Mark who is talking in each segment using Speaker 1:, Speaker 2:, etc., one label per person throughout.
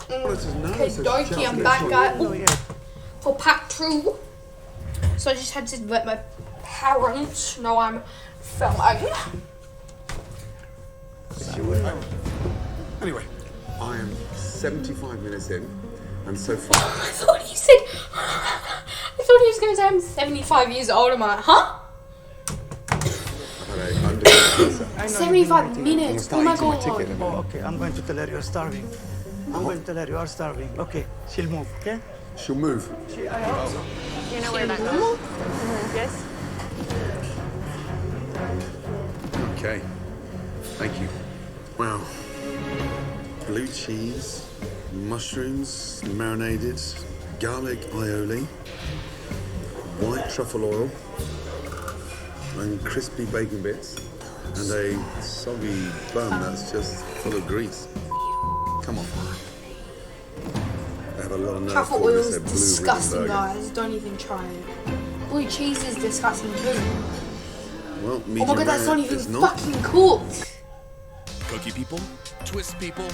Speaker 1: Okay, dokie, I'm back, guys. For pack 2. So I just had to let my parents know I'm filming.
Speaker 2: Anyway, I am 75 minutes in, and so far.
Speaker 1: I thought he was going to say I'm 75 years old. I'm like, huh? 75 minutes. Oh my god.
Speaker 3: Oh, okay. I'm going to tell her you're starving. I'm going to tell her you are starving. Okay, she'll move, okay?
Speaker 2: She'll move.
Speaker 3: I hope so.
Speaker 4: You know where that goes? Yes.
Speaker 2: Okay. Thank you. Wow. Blue cheese, mushrooms, marinated, garlic aioli, white truffle oil, and crispy bacon bits, and a soggy bun that's just full of grease. Come on. They have a lot of nerve
Speaker 1: Truffle
Speaker 2: calling
Speaker 1: oil
Speaker 2: this
Speaker 1: is
Speaker 2: their blue
Speaker 1: disgusting,
Speaker 2: ribbon burger.
Speaker 1: guys. Don't even try it. Blue cheese is disgusting too.
Speaker 2: Well,
Speaker 1: Oh my god, that's not even
Speaker 2: it's not.
Speaker 1: fucking cooked.
Speaker 5: Cookie people, twist people,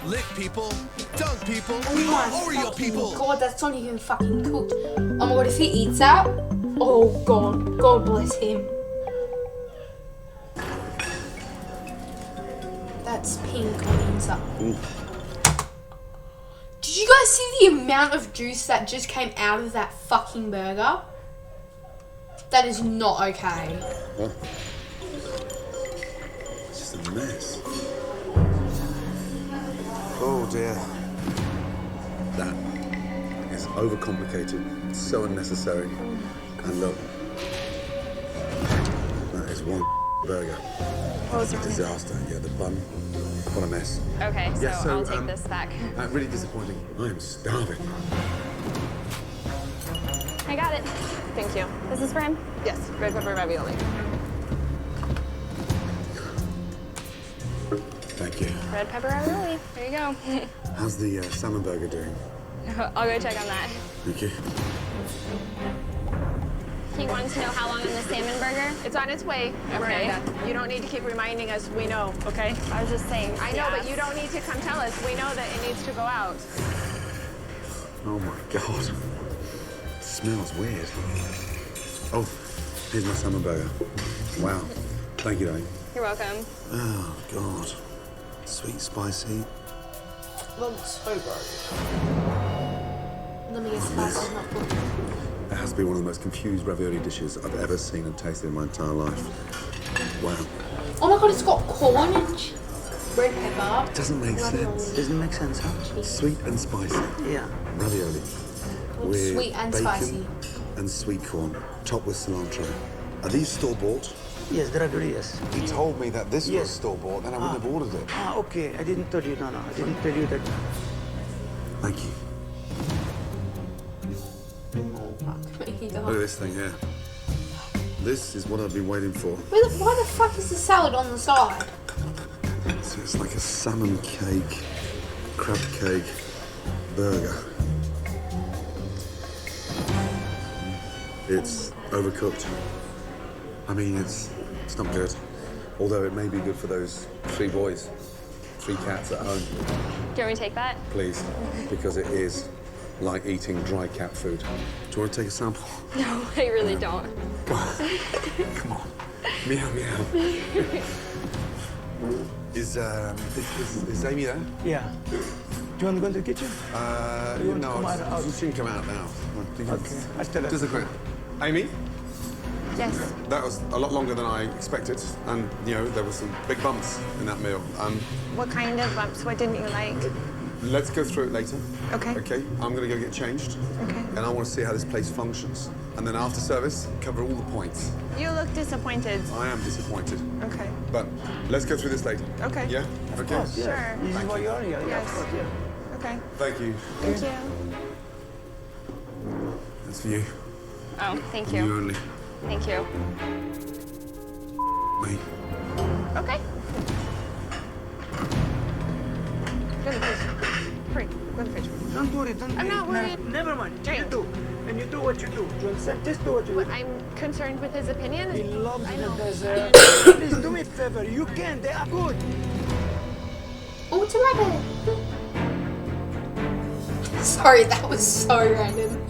Speaker 5: lick people, dunk people,
Speaker 1: Oh my
Speaker 5: Oreo
Speaker 1: fucking
Speaker 5: people.
Speaker 1: god, that's not even fucking cooked. Oh my god, if he eats that, oh god, God bless him. That's pink on the inside. Did you guys see the amount of juice that just came out of that fucking burger? That is not okay.
Speaker 2: Huh? It's just a mess. Oh dear. That is overcomplicated, so unnecessary. And look, that is one burger. It's a disaster. Yeah, the bun, what a mess.
Speaker 4: Okay, so,
Speaker 2: Yeah, so,
Speaker 4: I'll take this back.
Speaker 2: Really disappointing. I am starving.
Speaker 4: I got it. Thank you. This is for him? Yes, red pepper ravioli.
Speaker 2: Thank you.
Speaker 4: Red pepper ravioli. There you go.
Speaker 2: How's the salmon burger doing?
Speaker 4: I'll go check on that.
Speaker 2: Thank you.
Speaker 4: He wanted to know how long on the salmon burger.
Speaker 6: It's on its way, Miranda. You don't need to keep reminding us. We know, okay?
Speaker 4: I was just saying.
Speaker 6: I know, but you don't need to come tell us. We know that it needs to go out.
Speaker 2: Oh my god. It smells weird. Oh, here's my salmon burger. Wow. Thank you, darling.
Speaker 4: You're welcome.
Speaker 2: Oh god. Sweet, spicy.
Speaker 1: Looks so gross. Let me guess, spicy's not good.
Speaker 2: It has to be one of the most confused ravioli dishes I've ever seen and tasted in my entire life. Wow.
Speaker 1: Oh my god, it's got corn and red pepper.
Speaker 2: It doesn't make sense.
Speaker 3: Doesn't make sense, huh?
Speaker 2: Sweet and spicy.
Speaker 3: Yeah.
Speaker 2: Ravioli. With
Speaker 1: Sweet and
Speaker 2: bacon
Speaker 1: spicy.
Speaker 2: and sweet corn, topped with cilantro. Are these store-bought?
Speaker 3: Yes, the ravioli, yes.
Speaker 2: He told me that this
Speaker 3: Yes.
Speaker 2: was store-bought, then I wouldn't have ordered it.
Speaker 3: Ah, okay. I didn't tell you. No, I didn't tell you that.
Speaker 2: Thank you. Look at this thing here. This is what I've been waiting for.
Speaker 1: Why the fuck is the salad on the side?
Speaker 2: So it's like a salmon cake, crab cake, burger. It's overcooked. I mean, it's not good. Although it may be good for those 3 boys, 3 cats at home.
Speaker 4: Do you want me to take that?
Speaker 2: Please, because it is like eating dry cat food. Do you want to take a sample?
Speaker 4: No, I really don't.
Speaker 2: Come on. Meow, meow. Is Amy there?
Speaker 3: Yeah. Do you want to go to the kitchen? You want to come out?
Speaker 2: She can come out now.
Speaker 3: Okay. I'll tell her.
Speaker 2: Just a quick. Amy,
Speaker 4: Yes.
Speaker 2: that was a lot longer than I expected, and you know there were some big bumps in that meal.
Speaker 4: What kind of bumps? What didn't you like?
Speaker 2: Let's go through it later.
Speaker 4: Okay.
Speaker 2: Okay. I'm gonna go get changed.
Speaker 4: Okay.
Speaker 2: And I want to see how this place functions, and then after service, cover all the points.
Speaker 4: You look disappointed.
Speaker 2: I am disappointed,
Speaker 4: Okay.
Speaker 2: but let's go through this later.
Speaker 4: Okay.
Speaker 2: Yeah. Okay.
Speaker 3: Yes.
Speaker 4: Sure.
Speaker 3: This is why you're here. Yeah,
Speaker 4: Yes.
Speaker 3: of course, yeah.
Speaker 4: Okay.
Speaker 2: Thank you.
Speaker 4: Thank you.
Speaker 2: That's for you.
Speaker 4: Oh, thank
Speaker 2: You
Speaker 4: you.
Speaker 2: only.
Speaker 4: Thank you.
Speaker 2: Wait.
Speaker 4: Okay. Go to the fridge. Hurry, go to the fridge.
Speaker 3: Don't worry. Don't
Speaker 4: I'm
Speaker 3: worry.
Speaker 4: not worried.
Speaker 3: Never mind.
Speaker 4: Drink.
Speaker 3: You do. And you do what you do. Do you understand? Just do what you do.
Speaker 4: But I'm concerned with his opinion.
Speaker 3: He loves
Speaker 4: I
Speaker 3: the
Speaker 4: know.
Speaker 3: dessert. Please do me a favor. You can. They are good.
Speaker 1: Oh, it's a rabbit. Sorry, that was so random.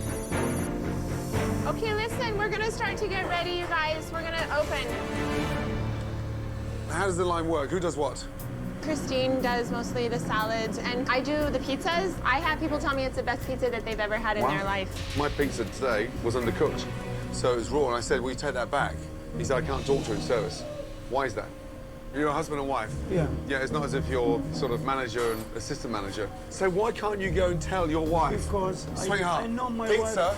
Speaker 6: Okay, listen, we're gonna start to get ready, you guys. We're gonna open.
Speaker 2: How does the line work? Who does what?
Speaker 6: Christine does mostly the salads, and I do the pizzas. I have people tell me it's the best pizza that they've ever had in their life.
Speaker 2: My pizza today was undercooked, so it was raw, and I said, will you take that back? He said, I can't talk to in service. Why is that? You're a husband and wife.
Speaker 3: Yeah.
Speaker 2: Yeah, it's not as if you're sort of manager and assistant manager. So why can't you go and tell your wife?
Speaker 3: Because
Speaker 2: Sweetheart,
Speaker 3: I know my
Speaker 2: pizza,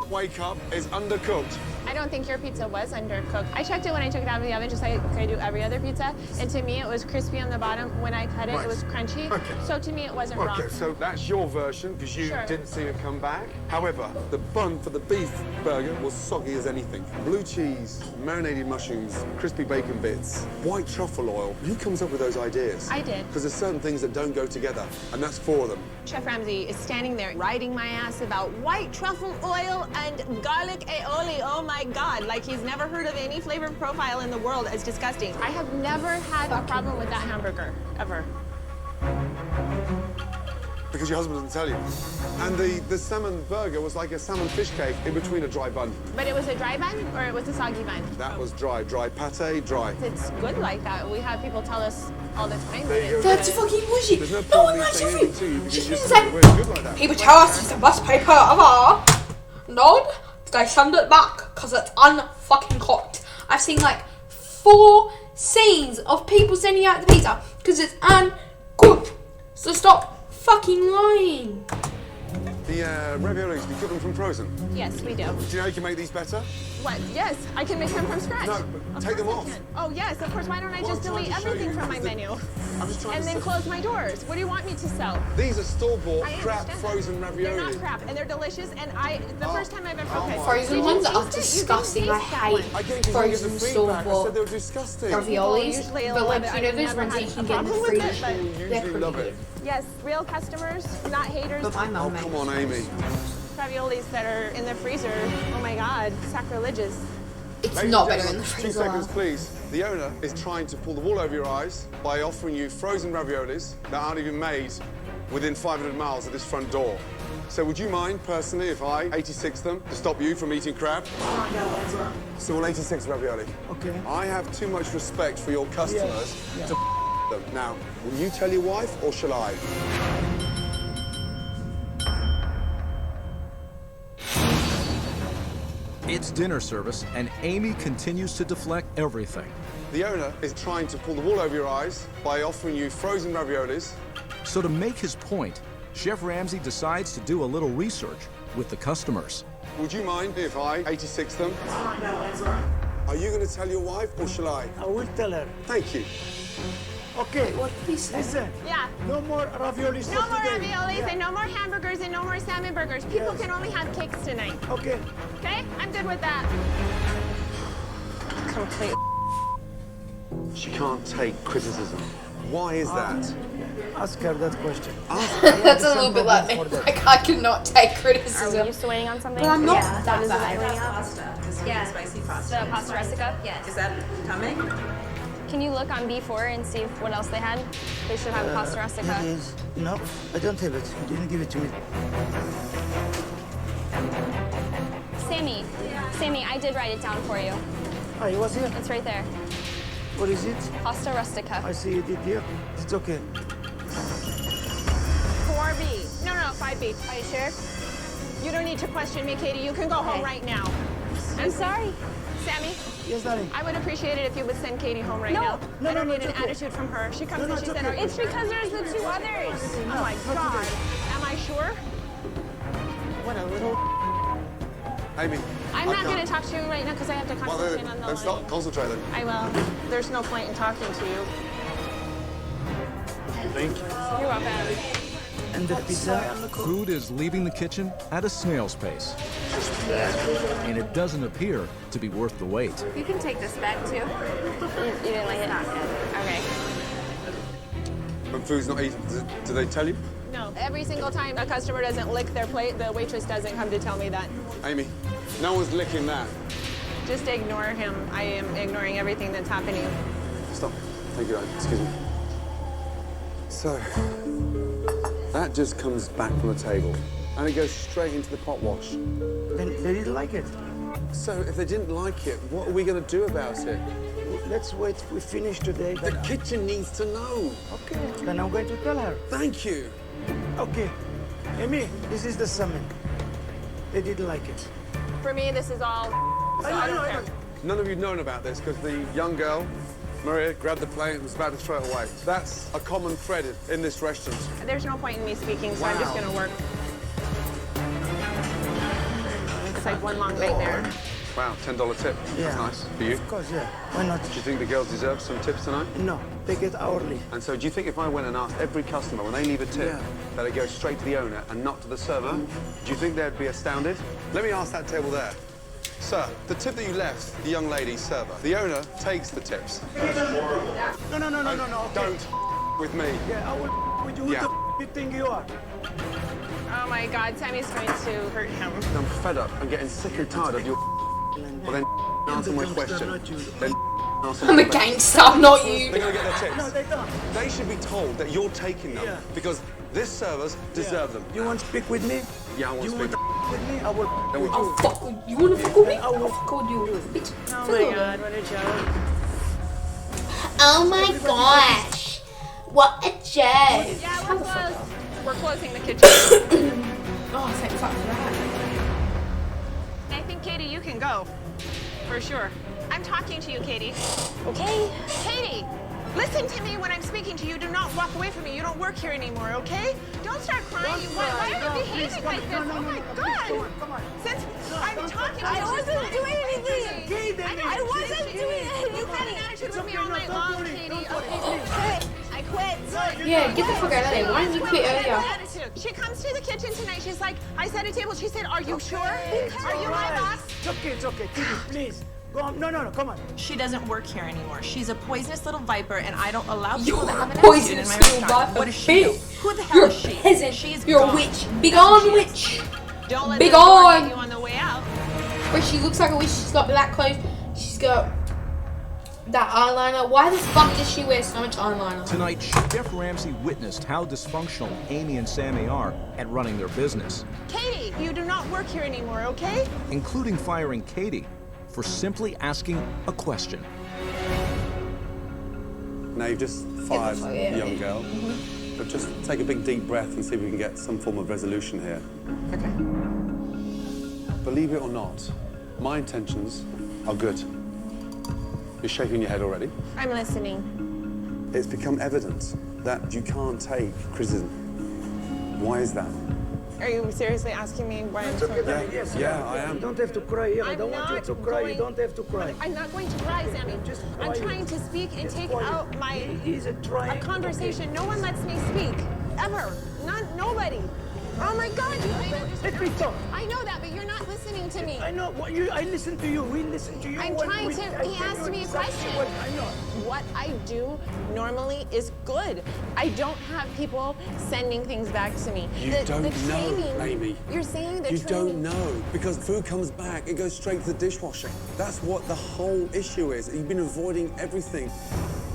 Speaker 3: wife.
Speaker 2: wake up, is undercooked.
Speaker 6: I don't think your pizza was undercooked. I checked it when I took it out of the oven, just like I do every other pizza. And to me, it was crispy on the bottom. When I cut it,
Speaker 2: Right.
Speaker 6: it was crunchy.
Speaker 2: Okay.
Speaker 6: So to me, it wasn't wrong.
Speaker 2: Okay, so that's your version because you
Speaker 6: Sure.
Speaker 2: didn't see it come back. However, the bun for the beef burger was soggy as anything. Blue cheese, marinated mushrooms, crispy bacon bits, white truffle oil. Who comes up with those ideas?
Speaker 6: I did.
Speaker 2: Because there's certain things that don't go together, and that's four of them.
Speaker 6: Chef Ramsay is standing there riding my ass about white truffle oil and garlic aioli. Oh my God, like he's never heard of any flavor profile in the world. It's disgusting. I have never had a problem with that hamburger, ever.
Speaker 2: Because your husband doesn't tell you. And the salmon burger was like a salmon fish cake in between a dry bun.
Speaker 6: But it was a dry bun or it was a soggy bun?
Speaker 2: That was dry. Dry pate, dry.
Speaker 6: It's good like that. We have people tell us all the time that
Speaker 2: There you
Speaker 6: it's
Speaker 2: go.
Speaker 1: That's
Speaker 6: good.
Speaker 1: fucking bullshit.
Speaker 2: There's no
Speaker 1: No
Speaker 2: point
Speaker 1: one
Speaker 2: in me
Speaker 1: likes
Speaker 2: saying
Speaker 1: your
Speaker 2: anything to you
Speaker 1: food.
Speaker 2: because
Speaker 1: She
Speaker 2: you
Speaker 1: didn't
Speaker 2: just
Speaker 1: say,
Speaker 2: think we're good like that.
Speaker 1: people tell us it's the best paper ever. No, they send it back because it's unfucking cooked. I've seen like 4 scenes of people sending out the pizza because it's uncooked. So stop fucking lying.
Speaker 2: The raviolis, we cook them from frozen.
Speaker 6: Yes, we do.
Speaker 2: Do you know you can make these better?
Speaker 6: What? Yes, I can make them from scratch.
Speaker 2: No, but take them
Speaker 6: course I
Speaker 2: off.
Speaker 6: can. Oh, yes, of course. Why don't I
Speaker 2: Well,
Speaker 6: just
Speaker 2: I'm trying
Speaker 6: delete
Speaker 2: to show
Speaker 6: everything
Speaker 2: you
Speaker 6: from my
Speaker 2: because the-
Speaker 6: menu?
Speaker 2: I'm just trying
Speaker 6: And
Speaker 2: to
Speaker 6: then
Speaker 2: say-
Speaker 6: close my doors. What do you want me to sell?
Speaker 2: These are store-bought
Speaker 6: I
Speaker 2: crap
Speaker 6: understand
Speaker 2: frozen
Speaker 6: that.
Speaker 2: ravioli.
Speaker 6: They're not crap, and they're delicious. And the first time I've ever
Speaker 2: Oh
Speaker 6: okay.
Speaker 2: my
Speaker 1: Frozen
Speaker 6: Did you
Speaker 1: ones
Speaker 6: taste
Speaker 1: are
Speaker 6: it? You didn't
Speaker 1: disgusting. I
Speaker 6: taste that
Speaker 1: hate
Speaker 6: one.
Speaker 2: I gave you guys the
Speaker 1: frozen
Speaker 2: feedback. I
Speaker 1: store-bought
Speaker 2: said they were disgusting.
Speaker 1: raviolis.
Speaker 6: Usually
Speaker 1: But like,
Speaker 6: love it.
Speaker 1: you know
Speaker 6: I've
Speaker 1: those
Speaker 6: never
Speaker 1: ones that
Speaker 6: had
Speaker 1: you can
Speaker 6: a
Speaker 1: get in the
Speaker 6: problem with
Speaker 1: freezer?
Speaker 6: it, but-
Speaker 2: Usually
Speaker 1: They're pretty
Speaker 2: love it.
Speaker 1: good.
Speaker 6: Yes, real customers, not haters.
Speaker 1: But my
Speaker 2: Oh,
Speaker 1: mum
Speaker 2: come
Speaker 1: makes.
Speaker 2: on, Amy.
Speaker 6: Raviolis that are in the freezer. Oh my God, sacrilegious.
Speaker 1: It's
Speaker 2: Ladies
Speaker 1: not
Speaker 2: and
Speaker 1: better in the
Speaker 2: gentlemen, 2
Speaker 1: freezer.
Speaker 2: seconds, please. The owner is trying to pull the wool over your eyes by offering you frozen raviolis that aren't even made within 500 miles of this front door. So would you mind, personally, if I 86 them to stop you from eating crab? So we'll 86 ravioli.
Speaker 3: Okay.
Speaker 2: I have too much respect for your customers to them. Now, will you tell your wife or shall I?
Speaker 7: It's dinner service, and Amy continues to deflect everything.
Speaker 2: The owner is trying to pull the wool over your eyes by offering you frozen raviolis.
Speaker 7: So to make his point, Chef Ramsay decides to do a little research with the customers.
Speaker 2: Would you mind if I 86 them? Are you going to tell your wife or shall I?
Speaker 3: I will tell her.
Speaker 2: Thank you.
Speaker 3: Okay.
Speaker 1: What did he say?
Speaker 3: Listen.
Speaker 6: Yeah.
Speaker 3: No more raviolis
Speaker 6: No
Speaker 3: for
Speaker 6: more
Speaker 3: today.
Speaker 6: raviolis
Speaker 3: Yeah.
Speaker 6: and no more hamburgers and no more salmon burgers. People
Speaker 3: Yes.
Speaker 6: can only have cakes tonight.
Speaker 3: Okay.
Speaker 6: Okay? I'm good with that. Complete.
Speaker 2: She can't take criticism. Why is that?
Speaker 3: Ask her that question.
Speaker 1: That's a little bit like me.
Speaker 3: For that.
Speaker 1: Like, I cannot take
Speaker 4: Are we
Speaker 1: criticism.
Speaker 4: used to waiting on something?
Speaker 1: But I'm not
Speaker 4: Yeah.
Speaker 1: that
Speaker 4: What is it
Speaker 1: bad.
Speaker 4: waiting on?
Speaker 8: Pasta. Just yeah. Spicy pasta.
Speaker 4: The pasta rustica?
Speaker 8: Yes. Is that coming?
Speaker 4: Can you look on B4 and see what else they had? They should have pasta rustica.
Speaker 3: Yes. No, I don't have it. You didn't give it to me.
Speaker 4: Sammy, I did write it down for you.
Speaker 3: Ah, he was here.
Speaker 4: It's right there.
Speaker 3: What is it?
Speaker 4: Pasta rustica.
Speaker 3: I see you did here. It's okay.
Speaker 6: 4B. No, 5B. Are you sure? You don't need to question me, Katie. You can go home right now.
Speaker 4: I'm sorry.
Speaker 6: Sammy,
Speaker 3: Yes, darling.
Speaker 6: I would appreciate it if you would send Katie home right
Speaker 4: No.
Speaker 6: now.
Speaker 3: No,
Speaker 6: I don't
Speaker 3: no,
Speaker 6: need
Speaker 3: it's
Speaker 6: an
Speaker 3: okay.
Speaker 6: attitude from her. She comes
Speaker 3: No, no,
Speaker 6: and she
Speaker 3: it's
Speaker 6: said,
Speaker 3: okay.
Speaker 6: "Are you
Speaker 4: It's because there's the 2 others.
Speaker 6: Oh my God. Am I sure? What a little.
Speaker 2: Amy.
Speaker 6: I'm not going to talk to you right now because I have to
Speaker 2: Well,
Speaker 6: concentrate on the
Speaker 2: then stop.
Speaker 6: line.
Speaker 2: Concentrate then.
Speaker 6: I will. There's no point in talking to you.
Speaker 2: Thank you.
Speaker 6: You're welcome.
Speaker 3: And the pizza.
Speaker 7: Food is leaving the kitchen at a snail's pace. And it doesn't appear to be worth the wait.
Speaker 8: You can take this back too.
Speaker 4: You didn't like it?
Speaker 8: Okay.
Speaker 2: When food's not eaten, do they tell you?
Speaker 6: No. Every single time a customer doesn't lick their plate, the waitress doesn't come to tell me that.
Speaker 2: Amy, no one's licking that.
Speaker 6: Just ignore him. I am ignoring everything that's happening.
Speaker 2: Stop. Thank you, Amy. Excuse me. So, That just comes back from the table and it goes straight into the pot wash.
Speaker 3: Then they didn't like it.
Speaker 2: So if they didn't like it, what are we going to do about it?
Speaker 3: Let's wait. We finish today.
Speaker 2: The kitchen needs to know.
Speaker 3: Okay. Then I'm going to tell her.
Speaker 2: Thank you.
Speaker 3: Okay. Amy, this is the salmon. They didn't like it.
Speaker 6: For me, this is all. So I don't care.
Speaker 2: None of you known about this because the young girl, Maria, grabbed the plate and was about to throw it away. That's a common thread in this restaurant.
Speaker 6: There's no point in me speaking, so I'm just
Speaker 2: Wow.
Speaker 6: gonna work. It's like one long nightmare.
Speaker 2: Wow, $10 tip.
Speaker 3: Yeah.
Speaker 2: That's nice. For you?
Speaker 3: Of course, yeah. Why not?
Speaker 2: Do you think the girls deserve some tips tonight?
Speaker 3: No, they get hourly.
Speaker 2: And so do you think if I went and asked every customer when they leave a tip that it goes straight to the owner and not to the server, do you think they'd be astounded? Let me ask that table there. Sir, the tip that you left, the young lady server, the owner takes the tips.
Speaker 3: No. Okay.
Speaker 2: Don't with me.
Speaker 3: Yeah, I will with you.
Speaker 2: Yeah.
Speaker 3: Who the you think you are?
Speaker 6: Oh my God, Sammy's going to hurt him.
Speaker 2: I'm fed up. I'm getting sick and tired of your. Well, then answer my question. Then answer
Speaker 1: I'm
Speaker 2: my
Speaker 1: a
Speaker 2: question.
Speaker 1: gangster, I'm not you.
Speaker 2: They're gonna get their tips.
Speaker 3: No, they don't.
Speaker 2: They should be told that you're taking them
Speaker 3: Yeah.
Speaker 2: because this servers deserve them.
Speaker 3: You want to speak with me?
Speaker 2: Yeah, I want
Speaker 3: You
Speaker 2: to
Speaker 3: want
Speaker 2: speak.
Speaker 3: to with me? I will
Speaker 2: Then
Speaker 3: with
Speaker 2: we-
Speaker 3: you.
Speaker 1: Fuck with you. wanna fuck with me?
Speaker 3: I will.
Speaker 1: I'll fuck with you, bitch.
Speaker 6: Oh my God, what a joke.
Speaker 9: Oh my gosh. What a joke.
Speaker 6: Yeah, we're closed. We're closing the kitchen.
Speaker 1: Oh, thank fuck for that.
Speaker 6: I think, Katie, you can go. For sure. I'm talking to you, Katie.
Speaker 9: Okay.
Speaker 6: Katie, listen to me when I'm speaking to you. Do not walk away from me. You don't work here anymore, okay? Don't start crying. Why are you behaving like this? Oh my God.
Speaker 3: Come on.
Speaker 6: Since I'm talking,
Speaker 9: I wasn't doing anything.
Speaker 3: Okay,
Speaker 9: I wasn't doing anything.
Speaker 6: You've had an attitude with me all night long, Katie. Okay.
Speaker 9: I quit.
Speaker 1: Yeah, get the fuck out of there. Why didn't you quit earlier?
Speaker 6: Attitude. She comes to the kitchen tonight. She's like, I set a table. She said, are you sure? Are you my boss?
Speaker 3: It's okay. Kitty, please. Go on. No, come on.
Speaker 8: She doesn't work here anymore. She's a poisonous little viper, and I don't allow
Speaker 1: You're
Speaker 8: people to have an
Speaker 1: a
Speaker 8: attitude in
Speaker 1: poisonous
Speaker 8: my
Speaker 1: little
Speaker 8: restaurant.
Speaker 1: viper.
Speaker 8: What does she do?
Speaker 1: Bitch.
Speaker 8: Who the hell
Speaker 1: You're a
Speaker 8: is she?
Speaker 1: peasant.
Speaker 8: She's
Speaker 1: You're a
Speaker 8: gone.
Speaker 1: witch. Big on witch.
Speaker 6: Don't let
Speaker 1: Big
Speaker 6: the door
Speaker 1: on.
Speaker 6: hit you on the way out.
Speaker 1: Wait, she looks like a witch. She's got black clothes. She's got that eyeliner. Why the fuck does she wear so much eyeliner?
Speaker 7: Tonight, Chef Ramsay witnessed how dysfunctional Amy and Sammy are at running their business,
Speaker 6: Katie, you do not work here anymore, okay?
Speaker 7: including firing Katie for simply asking a question.
Speaker 2: Now you've just fired
Speaker 1: fuck out
Speaker 2: the
Speaker 1: of
Speaker 2: young
Speaker 1: here.
Speaker 2: girl. But just take a big deep breath and see if we can get some form of resolution here. Okay. Believe it or not, my intentions are good. You're shaking your head already.
Speaker 6: I'm listening.
Speaker 2: It's become evident that you can't take criticism. Why is that?
Speaker 6: Are you seriously asking me why I'm so
Speaker 3: Yes.
Speaker 2: Yeah, I am.
Speaker 3: You don't have to cry. Yeah, I
Speaker 6: I'm
Speaker 3: don't want you
Speaker 6: not
Speaker 3: to cry. You
Speaker 6: going-
Speaker 3: don't have to cry.
Speaker 6: I'm not going to cry, Sammy.
Speaker 3: Just
Speaker 6: I'm
Speaker 3: quiet.
Speaker 6: trying to speak and
Speaker 3: Just
Speaker 6: take
Speaker 3: quiet.
Speaker 6: out my
Speaker 3: He isn't trying.
Speaker 6: a conversation. No one lets me speak. Ever. Nobody. Oh my God, you made it.
Speaker 3: Let me talk.
Speaker 6: I know that, but you're not listening to me.
Speaker 3: I know. I listen to you. We listen to you.
Speaker 6: I'm
Speaker 3: when
Speaker 6: trying
Speaker 3: we-
Speaker 6: to.
Speaker 3: I
Speaker 6: He
Speaker 3: tell
Speaker 6: asked
Speaker 3: you
Speaker 6: me a
Speaker 3: exactly
Speaker 6: question.
Speaker 3: what I know.
Speaker 6: What I do normally is good. I don't have people sending things back to me.
Speaker 2: You
Speaker 6: The
Speaker 2: don't know,
Speaker 6: training,
Speaker 2: Amy.
Speaker 6: You're saying the
Speaker 2: You
Speaker 6: training.
Speaker 2: don't know, because food comes back, it goes straight to the dishwasher. That's what the whole issue is. You've been avoiding everything.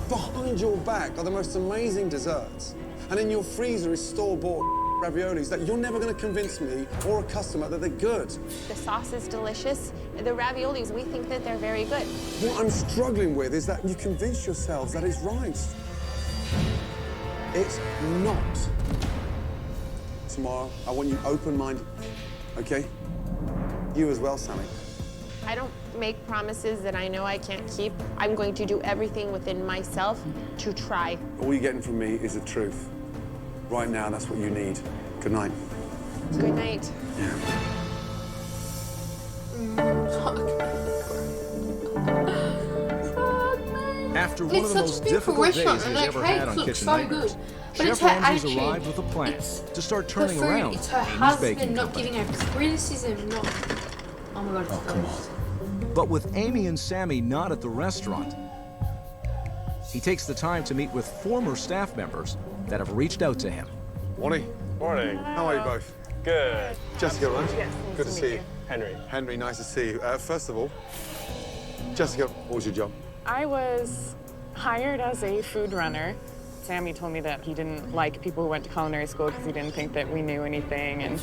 Speaker 2: Behind your back are the most amazing desserts. And in your freezer is store-bought raviolis that you're never going to convince me or a customer that they're good.
Speaker 6: The sauce is delicious. The raviolis, we think that they're very good.
Speaker 2: What I'm struggling with is that you convince yourselves that it's right. It's not. Tomorrow, I want you open-minded, okay? You as well, Sammy.
Speaker 6: I don't make promises that I know I can't keep. I'm going to do everything within myself to try.
Speaker 2: All you're getting from me is the truth. Right now, that's what you need. Good night.
Speaker 6: Good night.
Speaker 7: After one
Speaker 1: It's
Speaker 7: of the
Speaker 1: such a
Speaker 7: most
Speaker 1: beautiful
Speaker 7: difficult days
Speaker 1: restaurant,
Speaker 7: he's
Speaker 1: and her
Speaker 7: ever had
Speaker 1: cakes
Speaker 7: on
Speaker 1: look
Speaker 7: Kitchen
Speaker 1: so
Speaker 7: Nightmares,
Speaker 1: good. But it's
Speaker 7: Chef
Speaker 1: her
Speaker 7: Ramsay's
Speaker 1: attitude.
Speaker 7: arrived with a plan
Speaker 1: It's
Speaker 7: to start
Speaker 1: her
Speaker 7: turning
Speaker 1: food,
Speaker 7: around
Speaker 1: it's her
Speaker 7: Amy's
Speaker 1: husband
Speaker 7: baking
Speaker 1: not
Speaker 7: company.
Speaker 1: giving her criticism, not... Oh my God, it's gross.
Speaker 7: But with Amy and Sammy not at the restaurant, he takes the time to meet with former staff members that have reached out to him.
Speaker 2: Morning.
Speaker 10: Morning.
Speaker 2: How are you both?
Speaker 10: Good.
Speaker 2: Jessica, right?
Speaker 6: Yes,
Speaker 2: Good to see you.
Speaker 10: Henry.
Speaker 2: Henry, nice to see you. First of all, Jessica, what was your job?
Speaker 11: I was hired as a food runner
Speaker 4: Sammy told me that he didn't like people who went to culinary school because he didn't think that we knew anything. And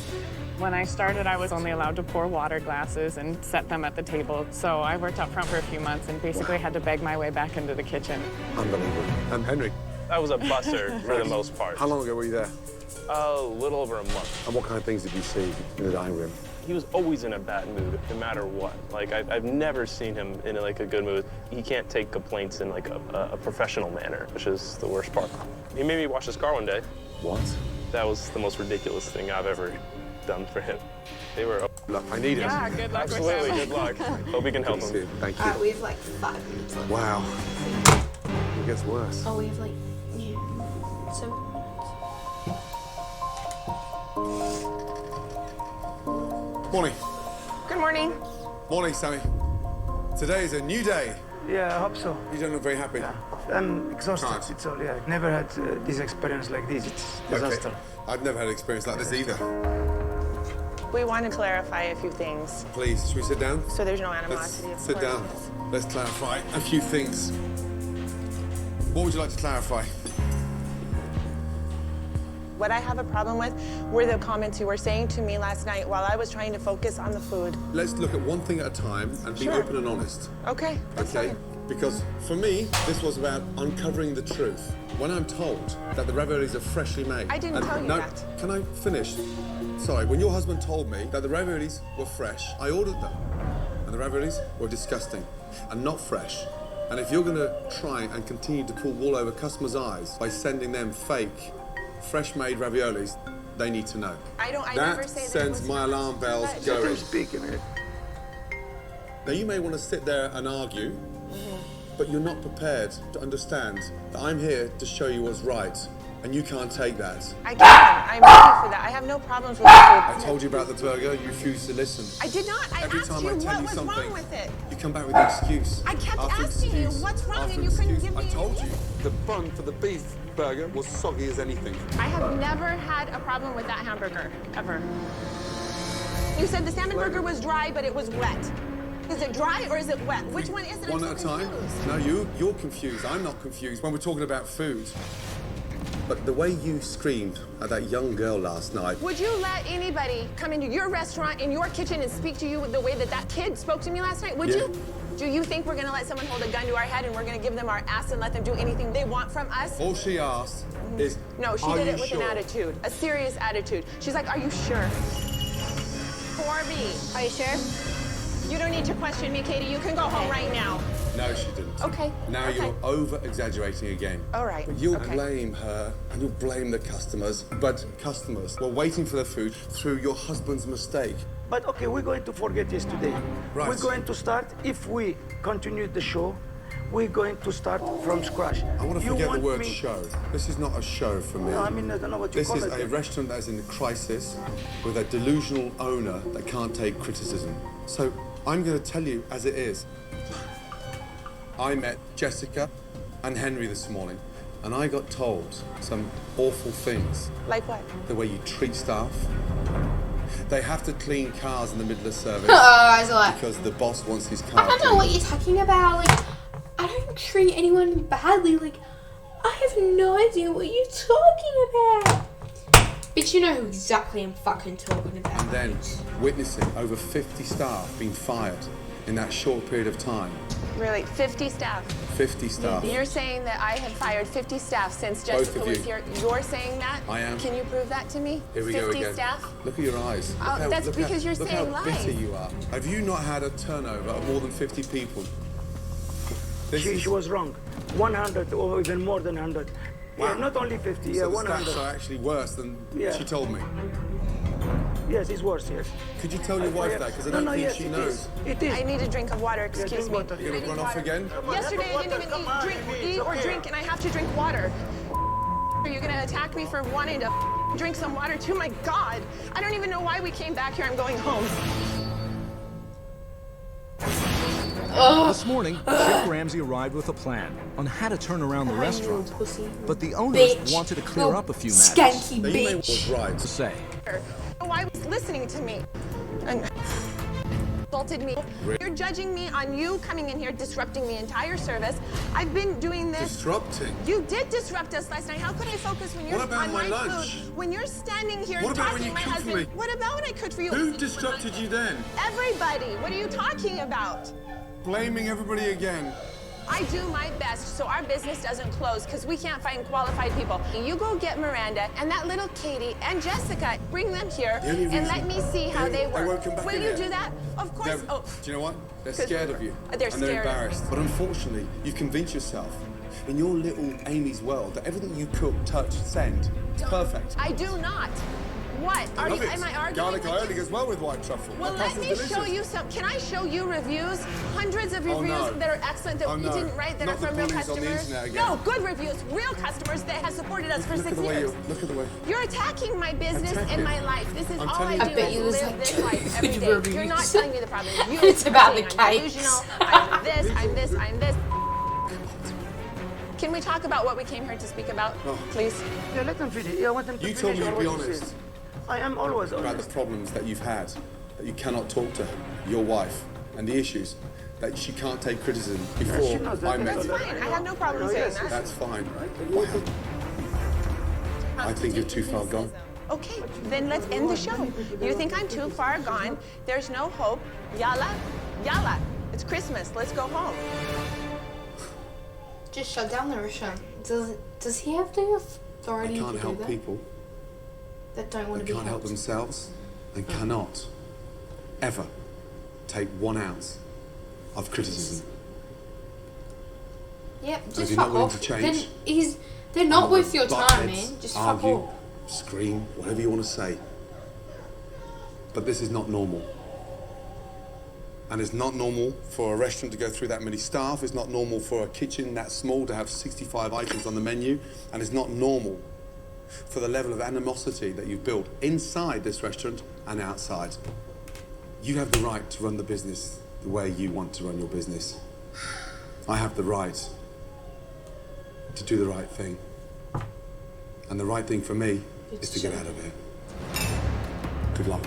Speaker 4: when I started, I was only allowed to pour water glasses and set them at the table. So I worked up front for a few months and basically had to beg my way back into the kitchen.
Speaker 2: Unbelievable. And Henry,
Speaker 10: I was a busser for the most part.
Speaker 2: how long ago were you there?
Speaker 10: A little over a month.
Speaker 2: And what kind of things did you see in the dining room?
Speaker 10: He was always in a bad mood, no matter what. Like, I've never seen him in, like, a good mood. He can't take complaints in, like, a professional manner, which is the worst part. He made me wash his car one day.
Speaker 2: What?
Speaker 10: That was the most ridiculous thing I've ever done for him. They were...
Speaker 2: Look, I need it.
Speaker 4: Yeah, good luck
Speaker 10: Absolutely,
Speaker 4: with
Speaker 10: good luck. Hope we can help him.
Speaker 2: Thank you.
Speaker 1: Alright, we have like 5 minutes left.
Speaker 2: Wow. It gets worse.
Speaker 1: Oh, we have like, yeah, 7 minutes.
Speaker 2: Morning.
Speaker 6: Good morning.
Speaker 2: Morning, Sammy. Today is a new day.
Speaker 3: Yeah, I hope so.
Speaker 2: You don't look very happy.
Speaker 3: Yeah. I'm exhausted,
Speaker 2: Can't.
Speaker 3: it's all, yeah. Never had this experience like this, it's disaster.
Speaker 2: Okay. I've never had an experience like this either.
Speaker 6: We want to clarify a few things,
Speaker 2: Please, should we sit down?
Speaker 6: so there's no
Speaker 2: Let's
Speaker 6: animosity. of
Speaker 2: sit
Speaker 6: course.
Speaker 2: down. Let's clarify a few things. What would you like to clarify?
Speaker 6: What I have a problem with were the comments you were saying to me last night while I was trying to focus on the food.
Speaker 2: Let's look at one thing at a time and be
Speaker 6: Sure.
Speaker 2: open and honest.
Speaker 6: Okay, that's
Speaker 2: Okay?
Speaker 6: fine.
Speaker 2: Because for me, this was about uncovering the truth. When I'm told that the raviolis are freshly made...
Speaker 6: I didn't tell you
Speaker 2: no,
Speaker 6: that.
Speaker 2: Can I finish? Sorry, when your husband told me that the raviolis were fresh, I ordered them. And the raviolis were disgusting and not fresh. And if you're going to try and continue to pull wool over customers' eyes by sending them fake, fresh-made raviolis, they need to know.
Speaker 6: I
Speaker 2: that
Speaker 6: never say that it
Speaker 2: sends
Speaker 6: was
Speaker 2: my
Speaker 6: fresh.
Speaker 2: alarm bells
Speaker 6: But-
Speaker 2: going.
Speaker 3: Don't speak in it.
Speaker 2: Now, you may want to sit there and argue, but you're not prepared to understand that I'm here to show you what's right, and you can't take that.
Speaker 6: I can. I'm ready for that. I have no problems with the
Speaker 2: I
Speaker 6: food.
Speaker 2: told you about the burger, you refused to listen.
Speaker 6: I did not. I
Speaker 2: Every
Speaker 6: asked
Speaker 2: time
Speaker 6: you
Speaker 2: I tell
Speaker 6: what
Speaker 2: you
Speaker 6: was
Speaker 2: something,
Speaker 6: wrong with it.
Speaker 2: you come back with an excuse.
Speaker 6: I kept
Speaker 2: After
Speaker 6: asking you
Speaker 2: excuse,
Speaker 6: what's wrong,
Speaker 2: after
Speaker 6: and you couldn't
Speaker 2: excuse.
Speaker 6: give me
Speaker 2: I told
Speaker 6: any
Speaker 2: you, the bun for the beef burger was soggy as anything.
Speaker 6: I have never had a problem with that hamburger, ever. You said the salmon burger was dry, but it was wet. Is it dry or is it wet? Which one is it? I'm
Speaker 2: One
Speaker 6: so
Speaker 2: at a time?
Speaker 6: confused.
Speaker 2: No, you're confused. I'm not confused when we're talking about food. But the way you screamed at that young girl last night,
Speaker 6: Would you let anybody come into your restaurant, in your kitchen, and speak to you the way that that kid spoke to me last night? Would
Speaker 2: Yeah.
Speaker 6: you? Do you think we're gonna let someone hold a gun to our head and we're gonna give them our ass and let them do anything they want from us?
Speaker 2: all she asked is,
Speaker 6: No, she
Speaker 2: are
Speaker 6: did
Speaker 2: you
Speaker 6: it with
Speaker 2: sure?
Speaker 6: an attitude, a serious attitude. She's like, are you sure? For me.
Speaker 9: Are you sure?
Speaker 6: You don't need to question me, Katie. You can go home right now.
Speaker 2: No, she didn't.
Speaker 6: Okay.
Speaker 2: Now
Speaker 6: Okay.
Speaker 2: you're over-exaggerating again.
Speaker 6: All right.
Speaker 2: But you'll
Speaker 6: Okay.
Speaker 2: blame her and you'll blame the customers. But customers were waiting for the food through your husband's mistake.
Speaker 3: But okay, we're going to forget yesterday.
Speaker 2: Right.
Speaker 3: We're going to start, if we continue the show, we're going to start from scratch.
Speaker 2: I want to
Speaker 3: You
Speaker 2: forget the word
Speaker 3: me-
Speaker 2: show. This is not a show for me.
Speaker 3: No, I mean, I don't know what you
Speaker 2: This
Speaker 3: call
Speaker 2: is
Speaker 3: it.
Speaker 2: a restaurant that is in crisis with a delusional owner that can't take criticism. So I'm going to tell you as it is. I met Jessica and Henry this morning, and I got told some awful things.
Speaker 6: Like what?
Speaker 2: The way you treat staff. They have to clean cars in the middle of service
Speaker 1: I was like,
Speaker 2: because the boss wants his car
Speaker 1: I don't know
Speaker 2: cleaned.
Speaker 1: what you're talking about. Like, I don't treat anyone badly. Like, I have no idea what you're talking about. Bitch, you know who exactly I'm fucking talking about.
Speaker 2: And then witnessing over 50 staff being fired in that short period of time.
Speaker 6: Really? 50 staff.
Speaker 2: 50 staff.
Speaker 6: You're saying that I have fired 50 staff since
Speaker 2: Both
Speaker 6: Jessica
Speaker 2: of
Speaker 6: was
Speaker 2: you.
Speaker 6: here. You're saying that?
Speaker 2: I am.
Speaker 6: Can you prove that to me?
Speaker 2: Here we
Speaker 6: 50
Speaker 2: go again.
Speaker 6: staff?
Speaker 2: Look at your eyes.
Speaker 6: Oh, that's
Speaker 2: look
Speaker 6: because you're
Speaker 2: look
Speaker 6: saying
Speaker 2: how
Speaker 6: lies.
Speaker 2: bitter you are. Have you not had a turnover of more than 50 people? This
Speaker 3: She
Speaker 2: is-
Speaker 3: was wrong. 100 or even more than 100. Yeah,
Speaker 2: Wow.
Speaker 3: not only 50, yeah,
Speaker 2: so the
Speaker 3: 100.
Speaker 2: stats are actually worse than
Speaker 3: Yeah.
Speaker 2: she told me.
Speaker 3: Yes, it's worse, yes.
Speaker 2: Could you tell your wife that? Because I don't think
Speaker 3: yes,
Speaker 2: she
Speaker 3: it
Speaker 2: knows.
Speaker 3: is. It is.
Speaker 6: I need a drink of water, excuse
Speaker 3: drink
Speaker 6: me.
Speaker 3: water.
Speaker 2: You're going to run off again?
Speaker 6: Yesterday I didn't even eat or drink, and I have to drink water. Are you gonna attack me for wanting to drink some water too? My God, I don't even know why we came back here. I'm going home.
Speaker 7: This morning, Chef Ramsay arrived with a plan on how to turn around the restaurant.
Speaker 1: Pussy.
Speaker 7: But the owners
Speaker 1: Bitch.
Speaker 7: wanted to clear
Speaker 1: Oh,
Speaker 7: up a few matters.
Speaker 1: Skanky
Speaker 2: Now, you may was
Speaker 1: bitch.
Speaker 2: right.
Speaker 7: To say,
Speaker 6: Why was listening to me? And insulted me. You're judging me on you coming in here, disrupting the entire service. I've been doing this.
Speaker 2: Disrupting?
Speaker 6: You did disrupt us last night. How could I focus when you're
Speaker 2: What about
Speaker 6: on
Speaker 2: my
Speaker 6: my
Speaker 2: lunch?
Speaker 6: food? When you're standing here
Speaker 2: What about when
Speaker 6: talking
Speaker 2: you
Speaker 6: my
Speaker 2: cooked
Speaker 6: husband.
Speaker 2: me?
Speaker 6: What about when I cooked for you?
Speaker 2: Who disrupted you then?
Speaker 6: Everybody. What are you talking about?
Speaker 2: Blaming everybody again.
Speaker 6: I do my best so our business doesn't close because we can't find qualified people. You go get Miranda and that little Katie and Jessica. Bring them here
Speaker 2: The only
Speaker 6: and
Speaker 2: reason-
Speaker 6: let me see how they work.
Speaker 2: won't come back
Speaker 6: Will
Speaker 2: in
Speaker 6: you
Speaker 2: here.
Speaker 6: do that? Of course.
Speaker 2: They're-
Speaker 6: Oh,
Speaker 2: Do you know what? They're
Speaker 6: 'Cause
Speaker 2: scared of you.
Speaker 6: they're
Speaker 2: and
Speaker 6: scared
Speaker 2: they're
Speaker 6: of me.
Speaker 2: embarrassed. But unfortunately, you've convinced yourself in your little Amy's world that everything you cook, touch, send is perfect.
Speaker 6: I do not. What?
Speaker 2: I love it.
Speaker 6: Am I arguing?
Speaker 2: Garlic
Speaker 6: with
Speaker 2: aioli
Speaker 6: you?
Speaker 2: goes well with white truffle.
Speaker 6: Well,
Speaker 2: That
Speaker 6: let
Speaker 2: pasta's
Speaker 6: me
Speaker 2: delicious.
Speaker 6: show you some. Can I show you reviews? Hundreds of
Speaker 2: Oh,
Speaker 6: reviews
Speaker 2: no.
Speaker 6: that are excellent that
Speaker 2: Oh,
Speaker 6: we
Speaker 2: no.
Speaker 6: didn't write that
Speaker 2: Not
Speaker 6: are
Speaker 2: the
Speaker 6: from real
Speaker 2: bullies on the
Speaker 6: customers.
Speaker 2: internet again.
Speaker 6: No, good reviews, real customers that have supported us for
Speaker 2: Look
Speaker 6: 6
Speaker 2: at the way
Speaker 6: years.
Speaker 2: look at the way.
Speaker 6: You're attacking my business
Speaker 2: Attacking.
Speaker 6: and my life. This is
Speaker 2: I'm
Speaker 6: all
Speaker 2: telling
Speaker 6: I
Speaker 2: you
Speaker 6: do
Speaker 2: the
Speaker 1: bet
Speaker 6: is
Speaker 1: you there's
Speaker 6: live
Speaker 1: like
Speaker 6: this
Speaker 1: two
Speaker 6: life every
Speaker 1: good
Speaker 6: day. You're
Speaker 1: reviews.
Speaker 6: not telling me the problem. You
Speaker 1: It's about the
Speaker 6: I'm
Speaker 1: cakes.
Speaker 6: delusional. I'm this, I'm this, I'm this. Can we talk about what we came here to speak about, please?
Speaker 3: Yeah, let them finish. Yeah, I want them to
Speaker 2: You
Speaker 3: finish.
Speaker 2: told me to
Speaker 3: what
Speaker 2: be
Speaker 3: you
Speaker 2: honest
Speaker 3: said. I am always
Speaker 2: about the
Speaker 3: honest.
Speaker 2: problems that you've had, that you cannot talk to your wife, and the issues that she can't take criticism before
Speaker 3: she knows that.
Speaker 2: I met
Speaker 6: That's
Speaker 2: her.
Speaker 6: fine. I have no problem
Speaker 3: Oh,
Speaker 6: saying
Speaker 3: yes,
Speaker 6: that.
Speaker 2: That's fine. Wow. I think you're too far gone.
Speaker 6: Okay, then let's end the show. You think I'm too far gone? There's no hope. Yalla, yalla. It's Christmas. Let's go home.
Speaker 1: Just shut down the restaurant. Does he have the
Speaker 2: I
Speaker 1: authority
Speaker 2: can't
Speaker 1: to do
Speaker 2: help
Speaker 1: that?
Speaker 2: people
Speaker 1: That don't want
Speaker 2: that
Speaker 1: to be
Speaker 2: can't help
Speaker 1: helped.
Speaker 2: themselves and cannot ever take 1 ounce of criticism.
Speaker 1: Yeah,
Speaker 2: if
Speaker 1: just
Speaker 2: you're not
Speaker 1: fuck
Speaker 2: willing
Speaker 1: off.
Speaker 2: to change,
Speaker 1: They're not
Speaker 2: I'm
Speaker 1: worth
Speaker 2: gonna
Speaker 1: your
Speaker 2: butt
Speaker 1: time,
Speaker 2: heads,
Speaker 1: man. Just fuck
Speaker 2: argue,
Speaker 1: off.
Speaker 2: scream, whatever you want to say. But this is not normal. And it's not normal for a restaurant to go through that many staff. It's not normal for a kitchen that small to have 65 items on the menu. And it's not normal for the level of animosity that you've built inside this restaurant and outside. You have the right to run the business the way you want to run your business. I have the right to do the right thing. And the right thing for me is to get out of here. Good luck.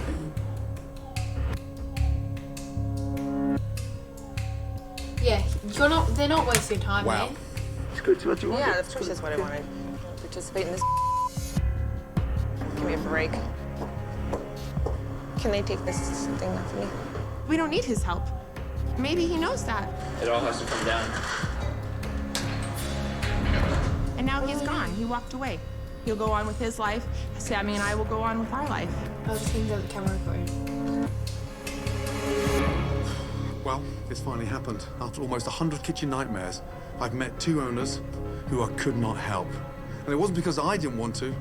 Speaker 1: Yeah, they're not worth your time,
Speaker 2: Wow.
Speaker 1: man.
Speaker 3: It's good. What you want.
Speaker 6: Yeah, of course that's what I wanted. Participate in this. Give me a break. Can they take this thing off of me? We don't need his help. Maybe he knows that.
Speaker 11: It all has to come down.
Speaker 8: And now he's gone. He walked away. He'll go on with his life. Sammy and I will go on with our life.
Speaker 1: Oh, it seems like the camera recording.
Speaker 2: Well, it's finally happened. After almost 100 kitchen nightmares, I've met 2 owners who I could not help. And it wasn't because I didn't want to,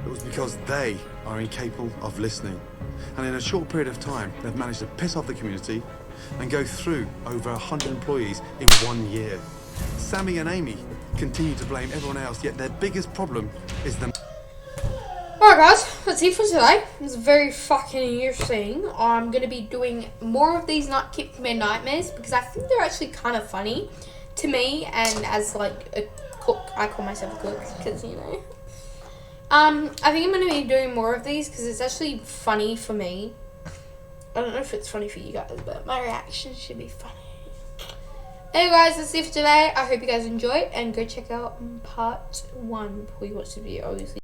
Speaker 2: it was because they are incapable of listening. And in a short period of time, they've managed to piss off the community and go through over 100 employees in 1 year. Sammy and Amy continue to blame everyone else, yet their biggest problem is them.
Speaker 1: Alright guys, that's it for today. It was very fucking interesting. I'm going to be doing more of these nightmares because I think they're actually kind of funny to me, and as like a cook, I call myself a cook because, you know. I think I'm going to be doing more of these because it's actually funny for me. I don't know if it's funny for you guys, but my reaction should be funny. Anyway guys, that's it for today. I hope you guys enjoyed, and go check out part 1 before you watch the video, obviously.